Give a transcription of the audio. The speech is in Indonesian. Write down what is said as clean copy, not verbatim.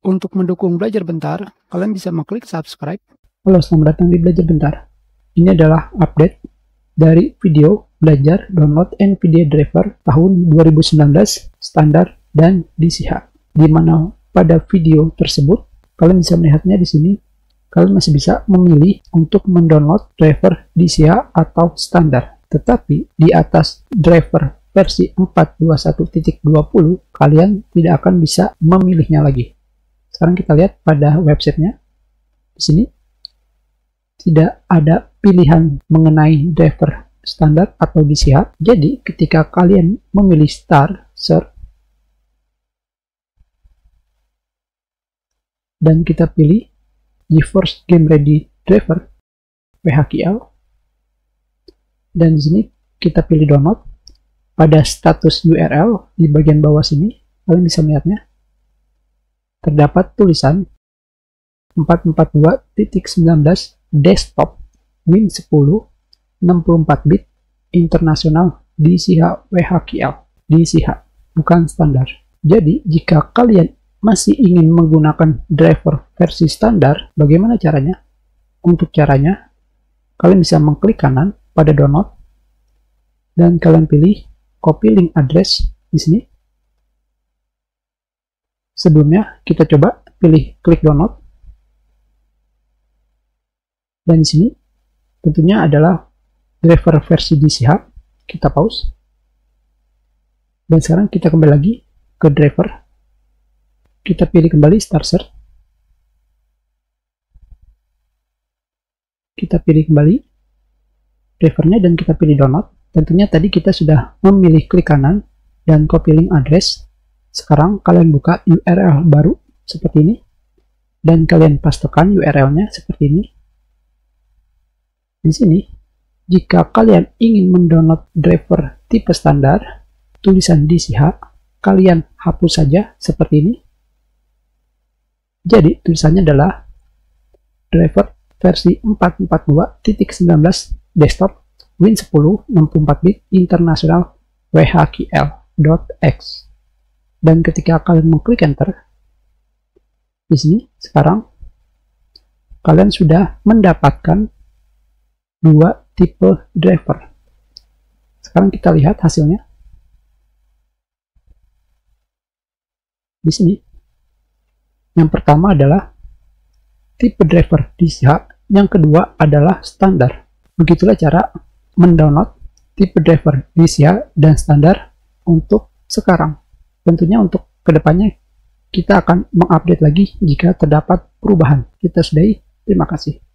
Untuk mendukung Belajar Bentar, kalian bisa mengklik subscribe. Halo, selamat datang di Belajar Bentar. Ini adalah update dari video belajar download NVIDIA driver tahun 2019 standar dan DCH. Di mana pada video tersebut kalian bisa melihatnya di sini. Kalian masih bisa memilih untuk mendownload driver DCH atau standar. Tetapi di atas driver versi 421.20 kalian tidak akan bisa memilihnya lagi. Sekarang kita lihat pada websitenya. Di sini tidak ada pilihan mengenai driver standar atau DCH. Jadi ketika kalian memilih start search dan kita pilih GeForce Game Ready Driver WHQL, dan di sini kita pilih download. Pada status URL di bagian bawah sini kalian bisa melihatnya. Terdapat tulisan 442.19 desktop Win10 64-bit internasional DCH WHQL. DCH, bukan standar. Jadi jika kalian masih ingin menggunakan driver versi standar, bagaimana caranya? Untuk caranya, kalian bisa mengklik kanan pada download dan kalian pilih copy link address di sini. Sebelumnya kita coba pilih klik download. Dan di sini tentunya adalah driver versi DCH. Kita pause. Dan sekarang kita kembali lagi ke driver. Kita pilih kembali start search. Kita pilih kembali drivernya dan kita pilih download. Tentunya tadi kita sudah memilih klik kanan dan copy link address. Sekarang kalian buka URL baru seperti ini dan kalian pastekan URL-nya seperti ini. Di sini, jika kalian ingin mendownload driver tipe standar tulisan DCH, kalian hapus saja seperti ini. Jadi tulisannya adalah driver versi 442.19 desktop Win10 64-bit internasional WHQL.x. Dan ketika kalian mengklik enter, di sini sekarang kalian sudah mendapatkan dua tipe driver. Sekarang kita lihat hasilnya. Di sini, yang pertama adalah tipe driver DCH, yang kedua adalah standar. Begitulah cara mendownload tipe driver DCH dan standar untuk sekarang. Tentunya untuk kedepannya kita akan mengupdate lagi jika terdapat perubahan. Kita sudahi. Terima kasih.